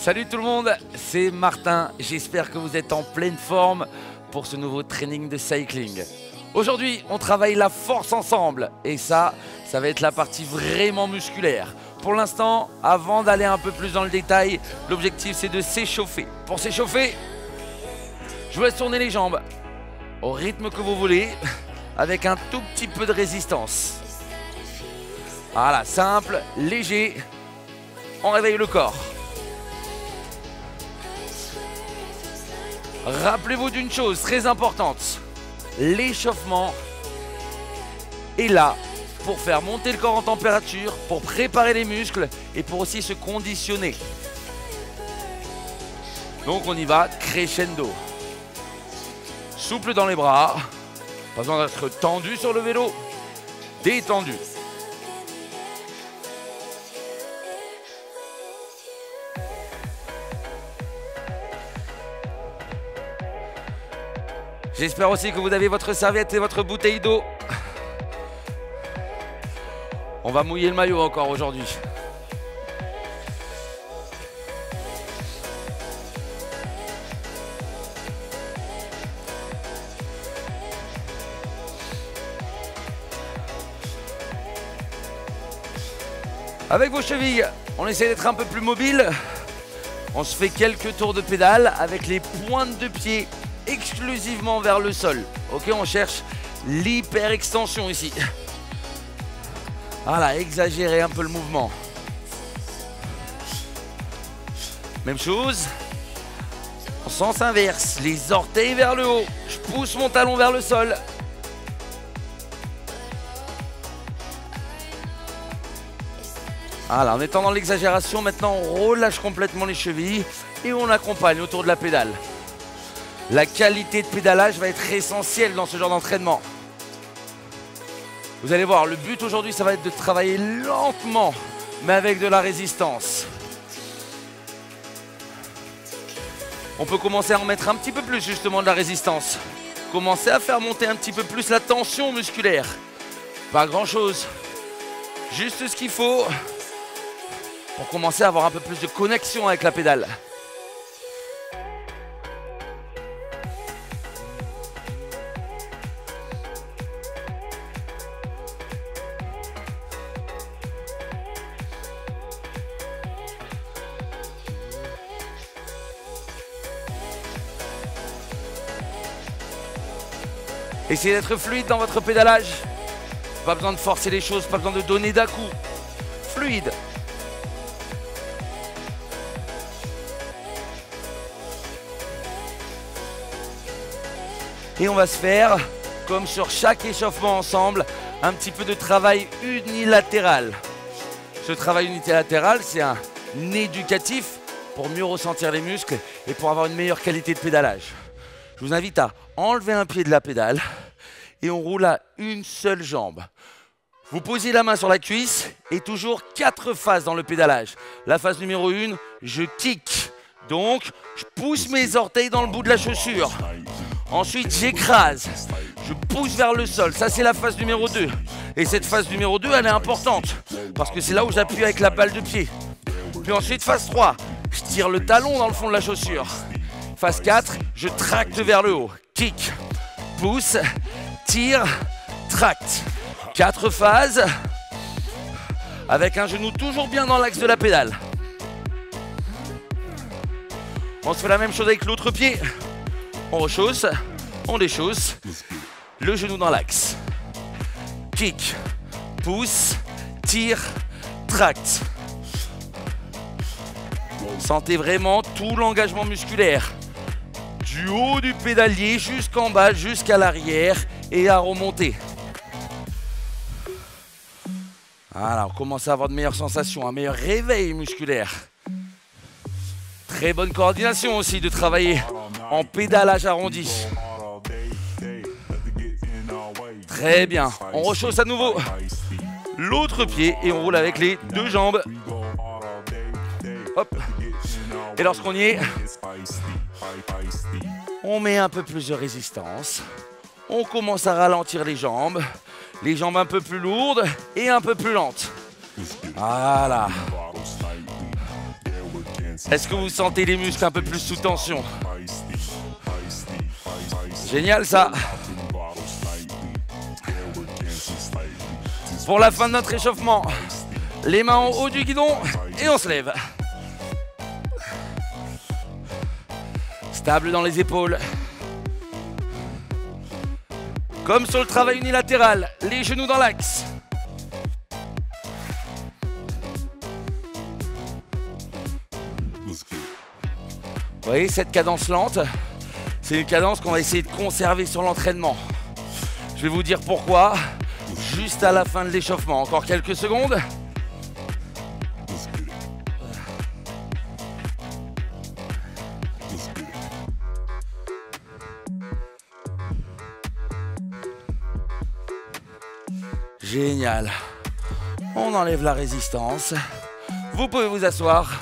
Salut tout le monde, c'est Martin. J'espère que vous êtes en pleine forme pour ce nouveau training de cycling. Aujourd'hui, on travaille la force ensemble et ça va être la partie vraiment musculaire. Pour l'instant, avant d'aller un peu plus dans le détail, l'objectif c'est de s'échauffer. Pour s'échauffer, je vous laisse tourner les jambes au rythme que vous voulez avec un tout petit peu de résistance. Voilà, simple, léger, on réveille le corps. Rappelez-vous d'une chose très importante, l'échauffement est là pour faire monter le corps en température, pour préparer les muscles et pour aussi se conditionner. Donc on y va crescendo. Souple dans les bras, pas besoin d'être tendu sur le vélo, détendu. J'espère aussi que vous avez votre serviette et votre bouteille d'eau. On va mouiller le maillot encore aujourd'hui. Avec vos chevilles, on essaie d'être un peu plus mobile. On se fait quelques tours de pédale avec les pointes de pied exclusivement vers le sol. Ok, on cherche l'hyper-extension ici. Voilà, exagérer un peu le mouvement. Même chose, en sens inverse, les orteils vers le haut. Je pousse mon talon vers le sol. Voilà, en étant dans l'exagération, maintenant on relâche complètement les chevilles et on accompagne autour de la pédale. La qualité de pédalage va être essentielle dans ce genre d'entraînement. Vous allez voir, le but aujourd'hui, ça va être de travailler lentement, mais avec de la résistance. On peut commencer à en mettre un petit peu plus justement de la résistance. Commencer à faire monter un petit peu plus la tension musculaire. Pas grand chose. Juste ce qu'il faut pour commencer à avoir un peu plus de connexion avec la pédale. Essayez d'être fluide dans votre pédalage. Pas besoin de forcer les choses, pas besoin de donner d'à-coups. Fluide. Et on va se faire, comme sur chaque échauffement ensemble, un petit peu de travail unilatéral. Ce travail unilatéral, c'est un éducatif pour mieux ressentir les muscles et pour avoir une meilleure qualité de pédalage. Je vous invite à enlever un pied de la pédale et on roule à une seule jambe. Vous posez la main sur la cuisse et toujours 4 phases dans le pédalage. La phase numéro 1, je kick. Donc, je pousse mes orteils dans le bout de la chaussure. Ensuite, j'écrase. Je pousse vers le sol. Ça, c'est la phase numéro 2. Et cette phase numéro 2, elle est importante parce que c'est là où j'appuie avec la balle de pied. Puis ensuite, phase 3, je tire le talon dans le fond de la chaussure. Phase 4, je tracte vers le haut. Kick, pousse, tire, tracte. 4 phases avec un genou toujours bien dans l'axe de la pédale. On se fait la même chose avec l'autre pied. On rechausse, on déchausse. Le genou dans l'axe. Kick, pousse, tire, tracte. Sentez vraiment tout l'engagement musculaire. Du haut du pédalier jusqu'en bas, jusqu'à l'arrière et à remonter. Voilà, on commence à avoir de meilleures sensations, un meilleur réveil musculaire. Très bonne coordination aussi de travailler en pédalage arrondi. Très bien, on rechausse à nouveau l'autre pied et on roule avec les 2 jambes. Hop. Et lorsqu'on y est, on met un peu plus de résistance. On commence à ralentir les jambes un peu plus lourdes et un peu plus lentes. Voilà. Est-ce que vous sentez les muscles un peu plus sous tension? Génial ça. Pour la fin de notre échauffement, les mains en haut du guidon et on se lève. Stable dans les épaules. Comme sur le travail unilatéral, les genoux dans l'axe. Vous voyez cette cadence lente, c'est une cadence qu'on va essayer de conserver sur l'entraînement. Je vais vous dire pourquoi, juste à la fin de l'échauffement. Encore quelques secondes. Génial. On enlève la résistance. Vous pouvez vous asseoir.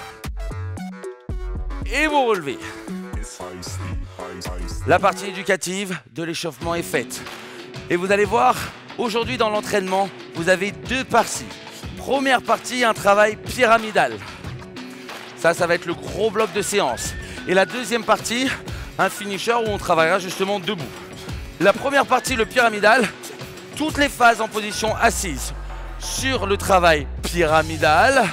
Et vous relever. La partie éducative de l'échauffement est faite. Et vous allez voir, aujourd'hui dans l'entraînement, vous avez deux parties. Première partie, un travail pyramidal. Ça va être le gros bloc de séance. Et la deuxième partie, un finisher où on travaillera justement debout. La première partie, le pyramidal, toutes les phases en position assise. Sur le travail pyramidal,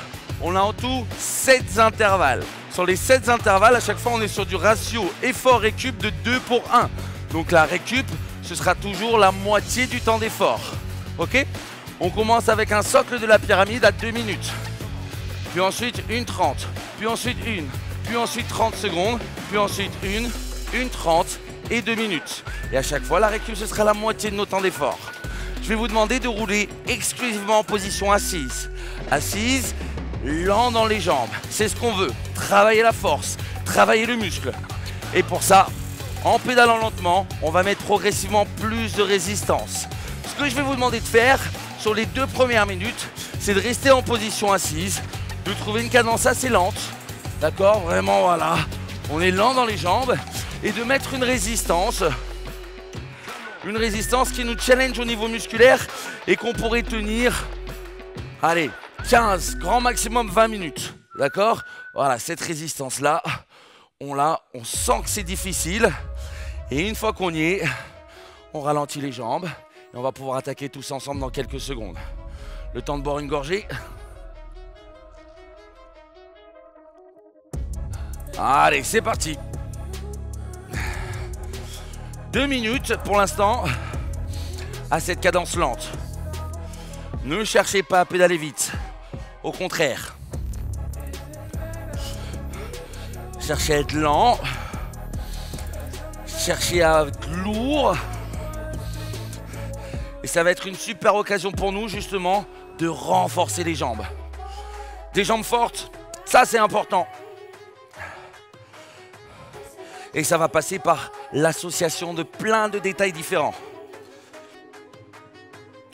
on a en tout 7 intervalles. Sur les 7 intervalles, à chaque fois, on est sur du ratio effort-récup de 2 pour 1. Donc la récup, ce sera toujours la moitié du temps d'effort. Ok? On commence avec un socle de la pyramide à 2 minutes. Puis ensuite, 1:30. Puis ensuite, 1. Puis ensuite, 30 secondes. Puis ensuite, 1, 1:30 et 2 minutes. Et à chaque fois, la récup, ce sera la moitié de nos temps d'effort. Je vais vous demander de rouler exclusivement en position assise. Assise, lent dans les jambes. C'est ce qu'on veut. Travailler la force, travailler le muscle. Et pour ça, en pédalant lentement, on va mettre progressivement plus de résistance. Ce que je vais vous demander de faire sur les 2 premières minutes, c'est de rester en position assise, de trouver une cadence assez lente. D'accord? Vraiment, voilà. On est lent dans les jambes. Et de mettre une résistance. Une résistance qui nous challenge au niveau musculaire et qu'on pourrait tenir, allez, 15, grand maximum 20 minutes. D'accord? Voilà, cette résistance-là, on sent que c'est difficile. Et une fois qu'on y est, on ralentit les jambes et on va pouvoir attaquer tous ensemble dans quelques secondes. Le temps de boire une gorgée. Allez, c'est parti. 2 minutes pour l'instant à cette cadence lente. Ne cherchez pas à pédaler vite. Au contraire. Cherchez à être lent. Cherchez à être lourd. Et ça va être une super occasion pour nous justement de renforcer les jambes. Des jambes fortes, ça c'est important. Et ça va passer par l'association de plein de détails différents.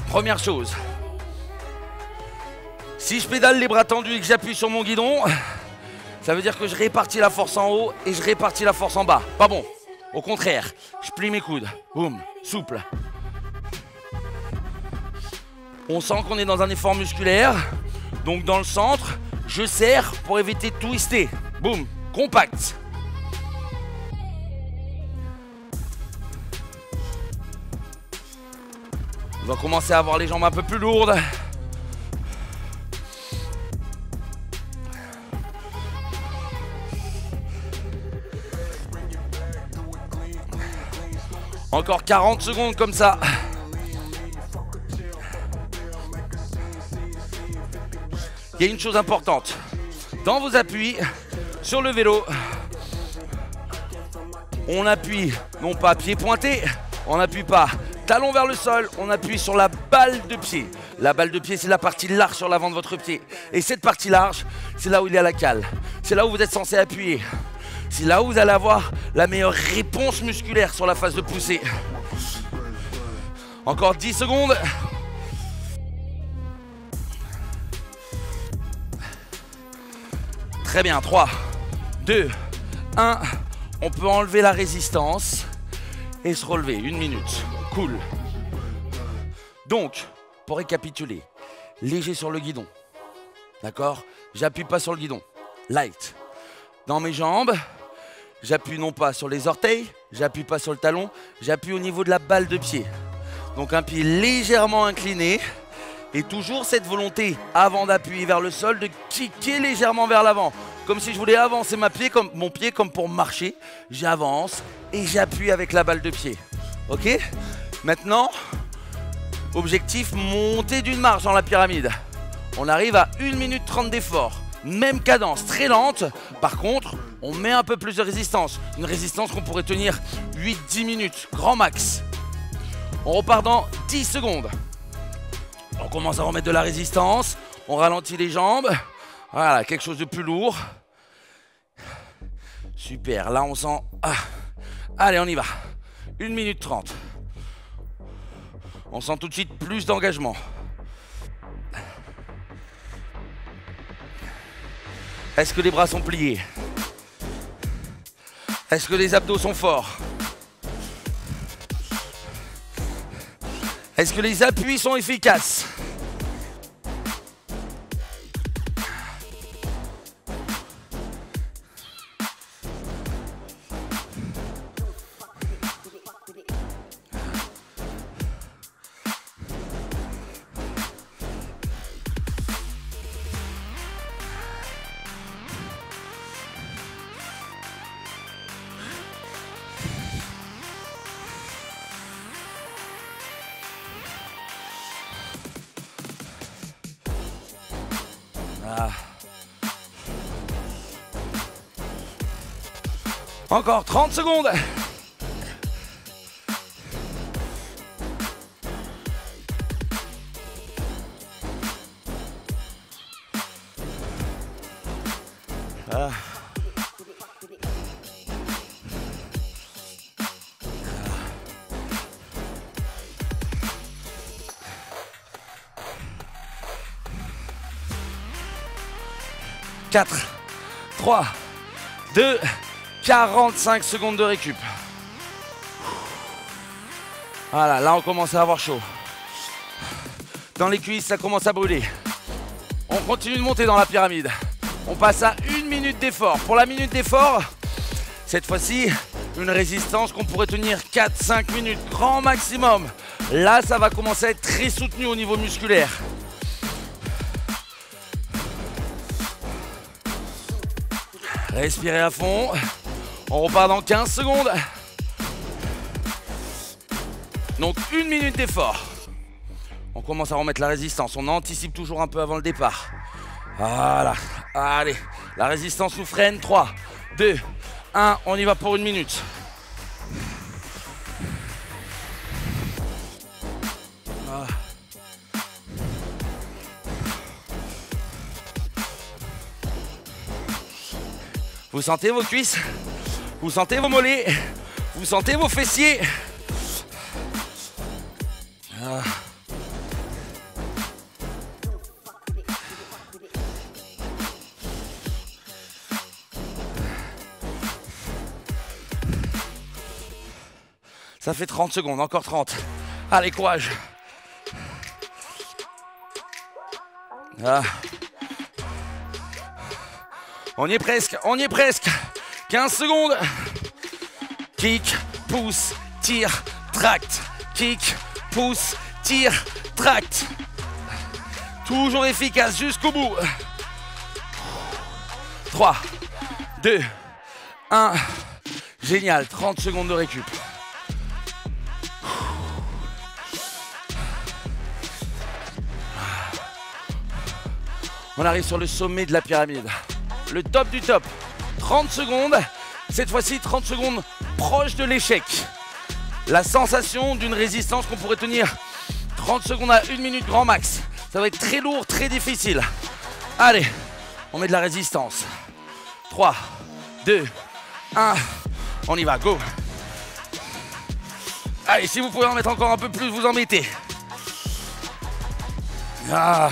Première chose, si je pédale les bras tendus et que j'appuie sur mon guidon, ça veut dire que je répartis la force en haut et je répartis la force en bas. Pas bon. Au contraire, je plie mes coudes. Boum, souple. On sent qu'on est dans un effort musculaire. Donc dans le centre, je serre pour éviter de twister. Boum, compact. On va commencer à avoir les jambes un peu plus lourdes. Encore 40 secondes comme ça. Il y a une chose importante. Dans vos appuis, sur le vélo, on appuie, non pas pied pointé, on n'appuie pas talon vers le sol, on appuie sur la balle de pied. La balle de pied, c'est la partie large sur l'avant de votre pied. Et cette partie large, c'est là où il y a la cale. C'est là où vous êtes censé appuyer. C'est là où vous allez avoir la meilleure réponse musculaire sur la phase de poussée. Encore 10 secondes. Très bien, 3, 2, 1. On peut enlever la résistance et se relever, 1 minute. Cool. Donc, pour récapituler, léger sur le guidon. D'accord? J'appuie pas sur le guidon. Light. dans mes jambes. J'appuie non pas sur les orteils, j'appuie pas sur le talon, j'appuie au niveau de la balle de pied. Donc un pied légèrement incliné et toujours cette volonté avant d'appuyer vers le sol de kicker légèrement vers l'avant. Comme si je voulais avancer mon pied comme pour marcher. J'avance et j'appuie avec la balle de pied. Ok? Maintenant, objectif, monter d'une marche dans la pyramide. On arrive à 1 minute 30 d'effort. Même cadence, très lente. Par contre, on met un peu plus de résistance. Une résistance qu'on pourrait tenir 8-10 minutes, grand max. On repart dans 10 secondes. On commence à remettre de la résistance. On ralentit les jambes. Voilà, quelque chose de plus lourd. Super, là on sent... Ah. Allez, on y va. 1 minute 30. On sent tout de suite plus d'engagement. Est-ce que les bras sont pliés? Est-ce que les abdos sont forts? Est-ce que les appuis sont efficaces? Ah. Encore 30 secondes. Ah. 4, 3, 2, 45 secondes de récup. Voilà, là on commence à avoir chaud. Dans les cuisses, ça commence à brûler. On continue de monter dans la pyramide. On passe à 1 minute d'effort. Pour la minute d'effort, cette fois-ci, une résistance qu'on pourrait tenir 4-5 minutes, grand maximum. Là, ça va commencer à être très soutenu au niveau musculaire. Respirez à fond. On repart dans 15 secondes. Donc 1 minute d'effort. On commence à remettre la résistance. On anticipe toujours un peu avant le départ. Voilà. Allez. La résistance nous freine. 3, 2, 1. On y va pour 1 minute. Ah. Vous sentez vos cuisses? Vous sentez vos mollets? Vous sentez vos fessiers? Ah. Ça fait 30 secondes, encore 30. Allez, courage. Ah. On y est presque, on y est presque. 15 secondes. Kick, pousse, tire, tract. Kick, pousse, tire, tract. Toujours efficace jusqu'au bout. 3, 2, 1. Génial, 30 secondes de récup. On arrive sur le sommet de la pyramide. Le top du top. 30 secondes. Cette fois-ci, 30 secondes proche de l'échec. La sensation d'une résistance qu'on pourrait tenir 30 secondes à 1 minute grand max. Ça va être très lourd, très difficile. Allez, on met de la résistance. 3, 2, 1. On y va, go. Allez, si vous pouvez en mettre encore un peu plus, vous en mettez. Ah.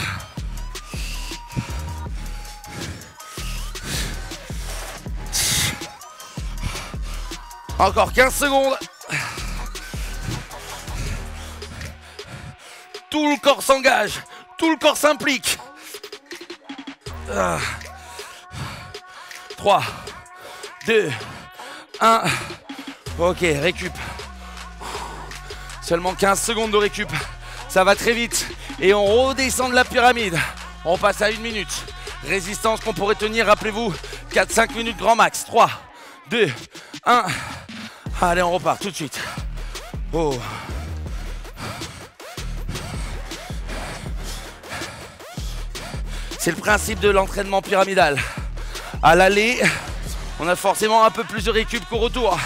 Encore 15 secondes. Tout le corps s'engage. Tout le corps s'implique. 3, 2, 1. Ok, récup. Seulement 15 secondes de récup. Ça va très vite. Et on redescend de la pyramide. On passe à 1 minute. Résistance qu'on pourrait tenir, rappelez-vous, 4-5 minutes grand max. 3, 2, 1. Allez, on repart tout de suite. Oh. C'est le principe de l'entraînement pyramidal. À l'aller, on a forcément un peu plus de récup qu'au retour.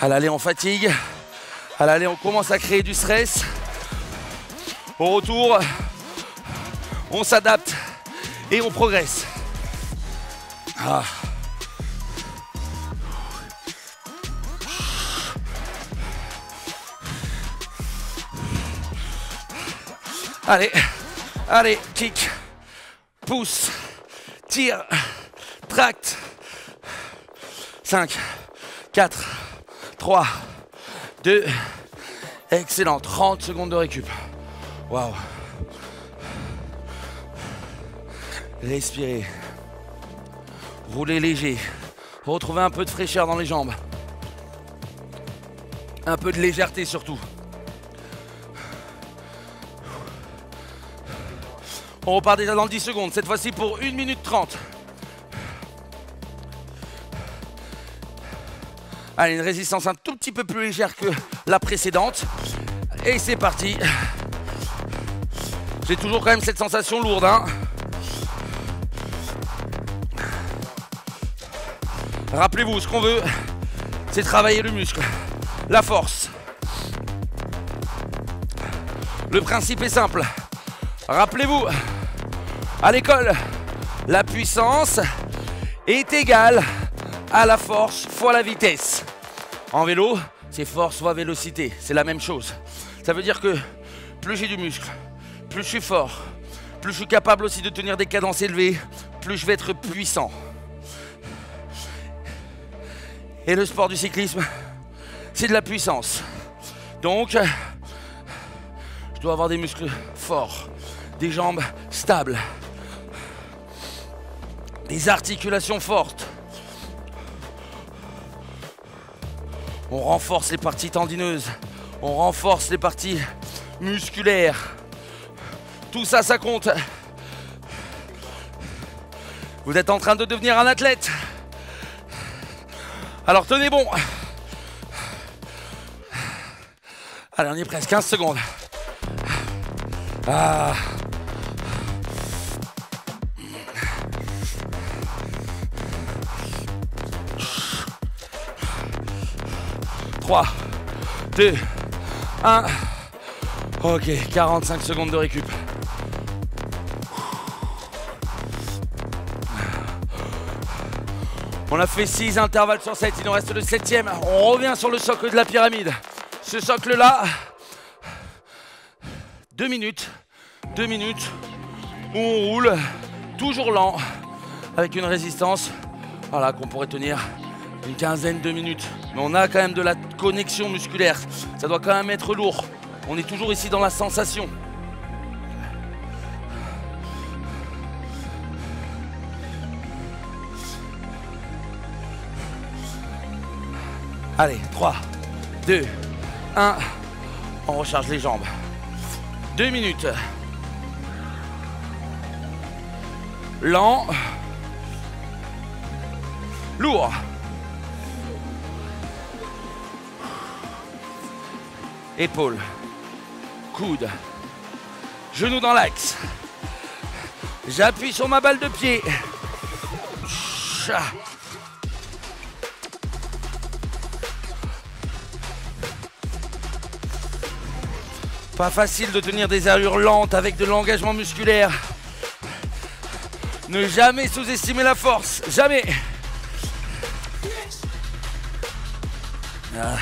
À l'aller, on fatigue. À l'aller, on commence à créer du stress. Au retour, on s'adapte et on progresse. Ah. Allez, allez, kick, pousse, tire, tracte. 5, 4, 3, 2, excellent, 30 secondes de récup. Waouh. Respirez. Roulez léger. Retrouvez un peu de fraîcheur dans les jambes. Un peu de légèreté surtout. On repart déjà dans le 10 secondes, cette fois-ci pour 1 minute 30. Allez, une résistance un tout petit peu plus légère que la précédente. Et c'est parti. J'ai toujours quand même cette sensation lourde, hein. Rappelez-vous, ce qu'on veut, c'est travailler le muscle, la force. Le principe est simple. Rappelez-vous, à l'école, la puissance est égale à la force fois la vitesse. En vélo, c'est force fois vélocité, c'est la même chose. Ça veut dire que plus j'ai du muscle, plus je suis fort, plus je suis capable aussi de tenir des cadences élevées, plus je vais être puissant. Et le sport du cyclisme, c'est de la puissance. Donc, je dois avoir des muscles forts, des jambes stables, des articulations fortes. On renforce les parties tendineuses, on renforce les parties musculaires. Tout ça, ça compte. Vous êtes en train de devenir un athlète. Alors tenez bon. Allez, on y est presque, 15 secondes. Ah. Trois, 2, 1. Ok, 45 secondes de récup. On a fait 6 intervalles sur 7, il nous reste le 7e. On revient sur le socle de la pyramide. Ce socle-là, 2 minutes, où on roule, toujours lent, avec une résistance, voilà, qu'on pourrait tenir une quinzaine de minutes. Mais on a quand même de la connexion musculaire, ça doit quand même être lourd. On est toujours ici dans la sensation. Allez, 3, 2, 1, on recharge les jambes. 2 minutes. Lent. Lourd. Épaules. Coude. Genou dans l'axe. J'appuie sur ma balle de pied. Pas facile de tenir des allures lentes avec de l'engagement musculaire. Ne jamais sous-estimer la force, jamais. Ah.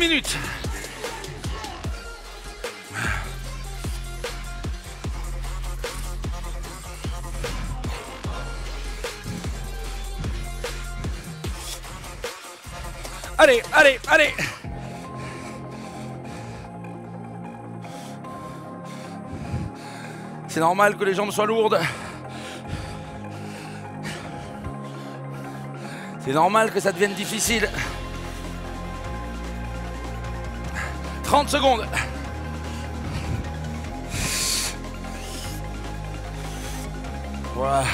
minute. Allez, allez, allez. C'est normal que les jambes soient lourdes. C'est normal que ça devienne difficile. 30 secondes. Voilà.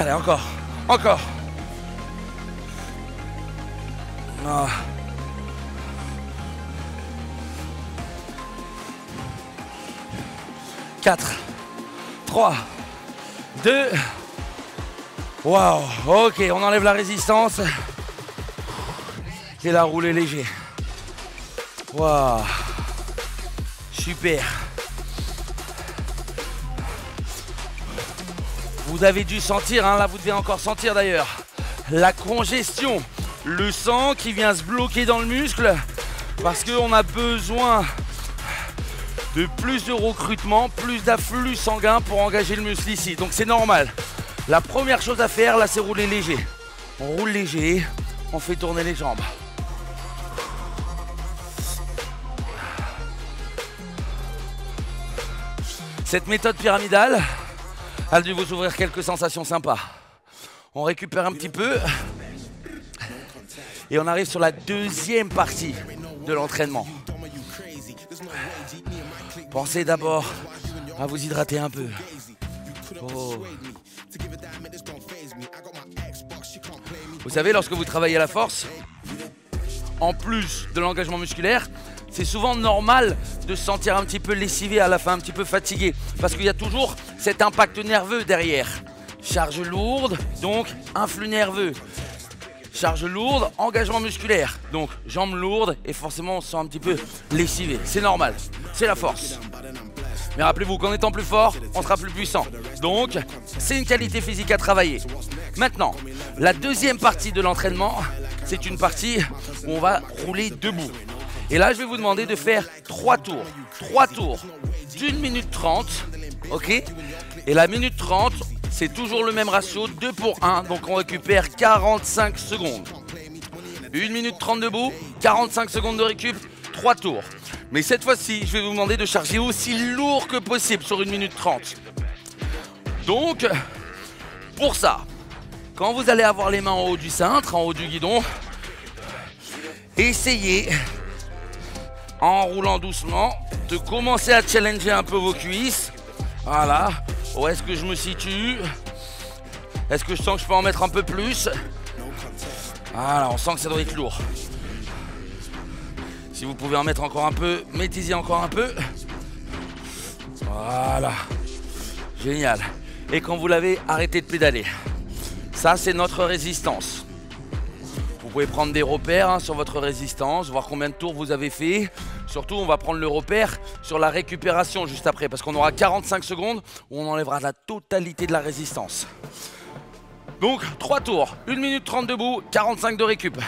Allez, encore. Encore. Ah. 4, 3, 2. Waouh, ok, on enlève la résistance. Et la roulée léger. Waouh, super. Vous avez dû sentir, hein, là vous devez encore sentir d'ailleurs, la congestion. Le sang qui vient se bloquer dans le muscle parce qu'on a besoin de plus de recrutement, plus d'afflux sanguin pour engager le muscle ici. Donc c'est normal. La première chose à faire là, c'est rouler léger. On roule léger, on fait tourner les jambes. Cette méthode pyramidale a dû vous ouvrir quelques sensations sympas. On récupère un petit peu et on arrive sur la deuxième partie de l'entraînement. Pensez d'abord à vous hydrater un peu. Oh. Vous savez, lorsque vous travaillez à la force, en plus de l'engagement musculaire, c'est souvent normal de se sentir un petit peu lessivé à la fin, un petit peu fatigué. Parce qu'il y a toujours cet impact nerveux derrière. Charge lourde, donc influx nerveux. Charge lourde, engagement musculaire. Donc jambes lourdes et forcément on se sent un petit peu lessivé. C'est normal, c'est la force. Mais rappelez-vous qu'en étant plus fort, on sera plus puissant. Donc c'est une qualité physique à travailler. Maintenant, la deuxième partie de l'entraînement, c'est une partie où on va rouler debout. Et là, je vais vous demander de faire 3 tours. 3 tours d'1 minute 30. Ok? Et la minute 30, c'est toujours le même ratio, 2 pour 1. Donc on récupère 45 secondes. 1 minute 30 debout, 45 secondes de récup, 3 tours. Mais cette fois-ci, je vais vous demander de charger aussi lourd que possible sur 1 minute 30. Donc, pour ça, quand vous allez avoir les mains en haut du cintre, en haut du guidon, essayez, en roulant doucement, de commencer à challenger un peu vos cuisses. Voilà. Où est-ce que je me situe? Est-ce que je sens que je peux en mettre un peu plus? Voilà, on sent que ça doit être lourd. Si vous pouvez en mettre encore un peu, mettez-y encore un peu. Voilà. Génial. Et quand vous l'avez, arrêtez de pédaler. Ça, c'est notre résistance. Vous pouvez prendre des repères hein, sur votre résistance, voir combien de tours vous avez fait. Surtout, on va prendre le repère sur la récupération juste après, parce qu'on aura 45 secondes où on enlèvera la totalité de la résistance. Donc, 3 tours, 1 minute 30 debout, 45 de récup.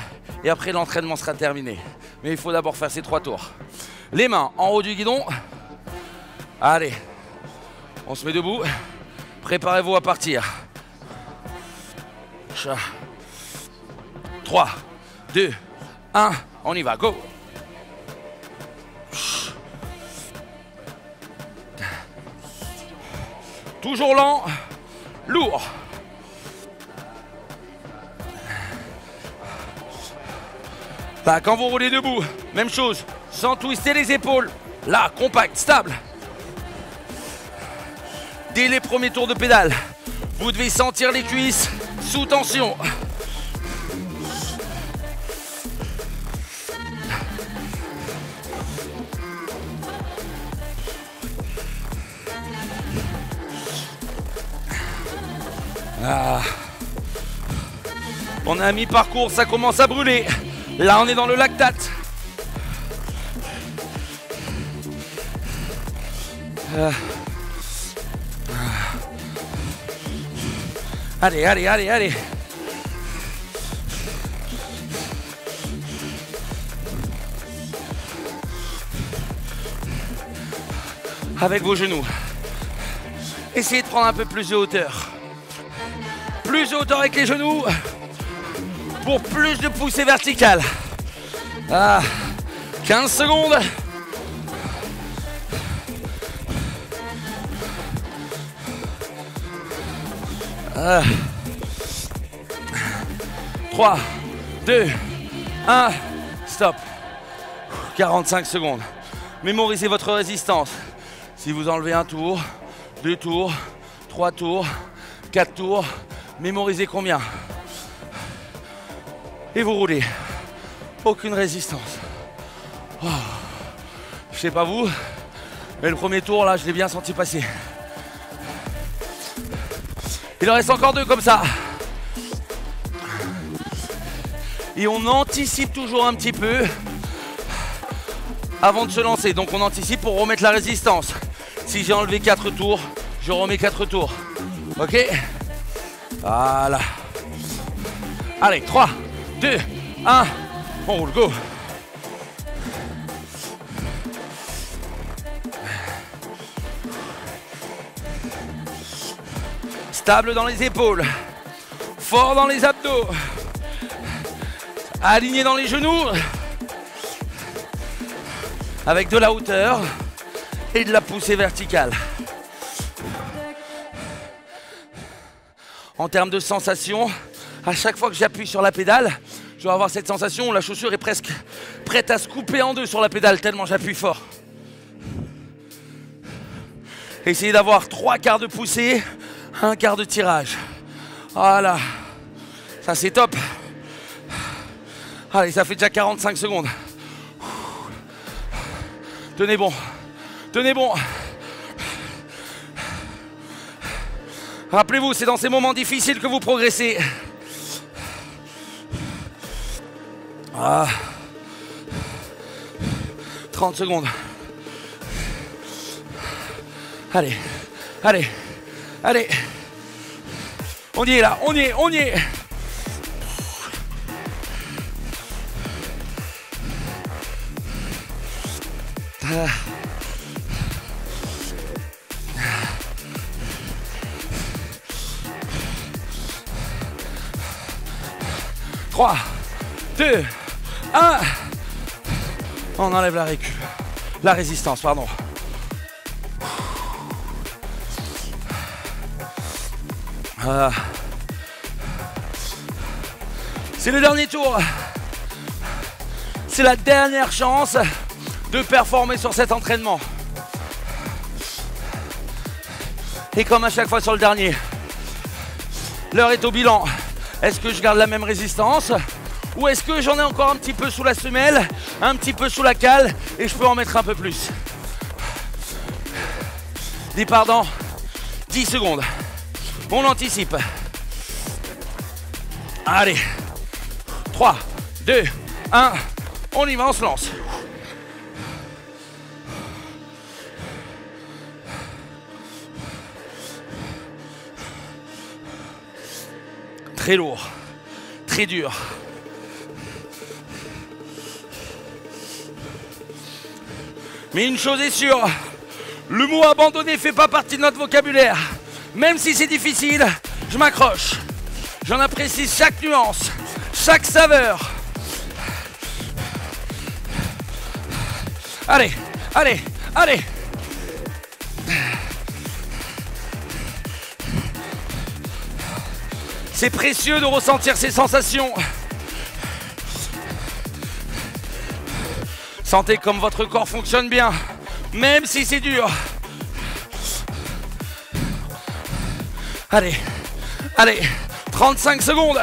Et après, l'entraînement sera terminé. Mais il faut d'abord faire ces 3 tours. Les mains en haut du guidon. Allez, on se met debout. Préparez-vous à partir. 3, 2, 1, on y va, go! Toujours lent, lourd. Là, quand vous roulez debout, même chose, sans twister les épaules. Là, compact, stable. Dès les premiers tours de pédale, vous devez sentir les cuisses sous tension. Ah. On est à mi-parcours, ça commence à brûler. Là, on est dans le lactate. Allez, allez, allez, allez. Avec vos genoux. Essayez de prendre un peu plus de hauteur. Plus de hauteur avec les genoux pour plus de poussée verticale. Ah, 15 secondes. Ah. 3, 2, 1, stop. 45 secondes. Mémorisez votre résistance. Si vous enlevez un tour, 2 tours, 3 tours, 4 tours, mémorisez combien. Et vous roulez. Aucune résistance. Oh. Je sais pas vous, mais le premier tour là, je l'ai bien senti passer. Il en reste encore 2 comme ça. Et on anticipe toujours un petit peu avant de se lancer. Donc on anticipe pour remettre la résistance. Si j'ai enlevé 4 tours, je remets 4 tours. Ok? Voilà. Allez, 3, 2, 1. On roule, go. Stable dans les épaules. Fort dans les abdos. Aligné dans les genoux. Avec de la hauteur et de la poussée verticale. En termes de sensation, à chaque fois que j'appuie sur la pédale, je vais avoir cette sensation où la chaussure est presque prête à se couper en 2 sur la pédale, tellement j'appuie fort. Essayez d'avoir 3 quarts de poussée, 1 quart de tirage. Voilà. Ça c'est top. Allez, ça fait déjà 45 secondes. Tenez bon. Tenez bon. Rappelez-vous, c'est dans ces moments difficiles que vous progressez. Ah. 30 secondes. Allez, allez, allez. On y est là, on y est, on y est. Ah. 3, 2, 1. On enlève la résistance, pardon. Voilà. C'est le dernier tour. C'est la dernière chance de performer sur cet entraînement. Et comme à chaque fois sur le dernier, l'heure est au bilan. Est-ce que je garde la même résistance ou est-ce que j'en ai encore un petit peu sous la semelle, un petit peu sous la cale et je peux en mettre un peu plus? Départ dans 10 secondes. On anticipe. Allez. 3, 2, 1. On y va, on se lance. Très lourd, très dur. Mais une chose est sûre, le mot abandonner ne fait pas partie de notre vocabulaire. Même si c'est difficile, je m'accroche. J'en apprécie chaque nuance, chaque saveur. Allez, allez, allez. C'est précieux de ressentir ces sensations. Sentez comme votre corps fonctionne bien, même si c'est dur. Allez, allez, 35 secondes.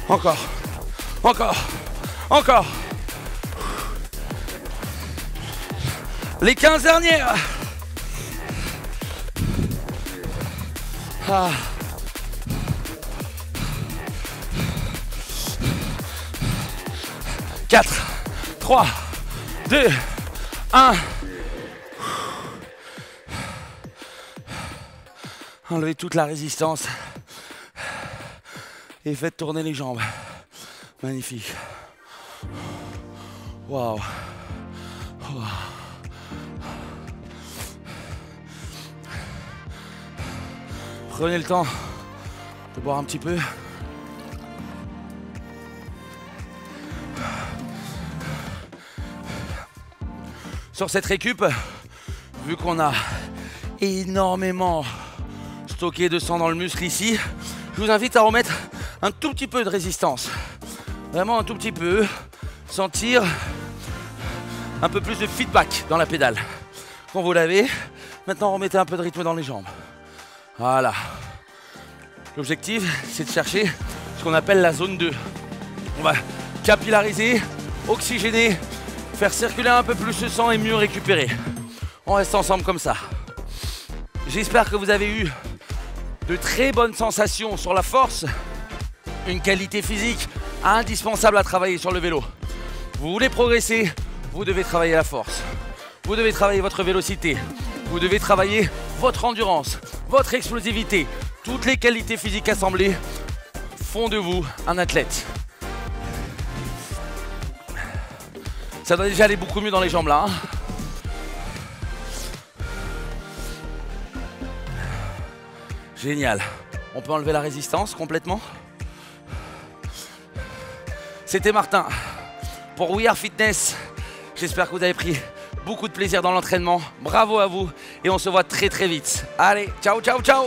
Encore, encore, encore. Les 15 dernières. 4, 3, 2, 1. Enlevez toute la résistance et faites tourner les jambes. Magnifique. Waouh. Wow. Prenez le temps de boire un petit peu. Sur cette récup, vu qu'on a énormément stocké de sang dans le muscle ici, je vous invite à remettre un tout petit peu de résistance. Vraiment un tout petit peu. Sentir un peu plus de feedback dans la pédale. Quand vous l'avez, maintenant remettez un peu de rythme dans les jambes. Voilà. L'objectif, c'est de chercher ce qu'on appelle la zone 2. On va capillariser, oxygéner, faire circuler un peu plus le sang et mieux récupérer. On reste ensemble comme ça. J'espère que vous avez eu de très bonnes sensations sur la force, une qualité physique indispensable à travailler sur le vélo. Vous voulez progresser, vous devez travailler la force. Vous devez travailler votre vélocité. Vous devez travailler votre endurance, votre explosivité. Toutes les qualités physiques assemblées font de vous un athlète. Ça doit déjà aller beaucoup mieux dans les jambes là. Génial. On peut enlever la résistance complètement. C'était Martin pour We Are Fitness. J'espère que vous avez pris beaucoup de plaisir dans l'entraînement. Bravo à vous et on se voit très très vite. Allez, ciao, ciao, ciao.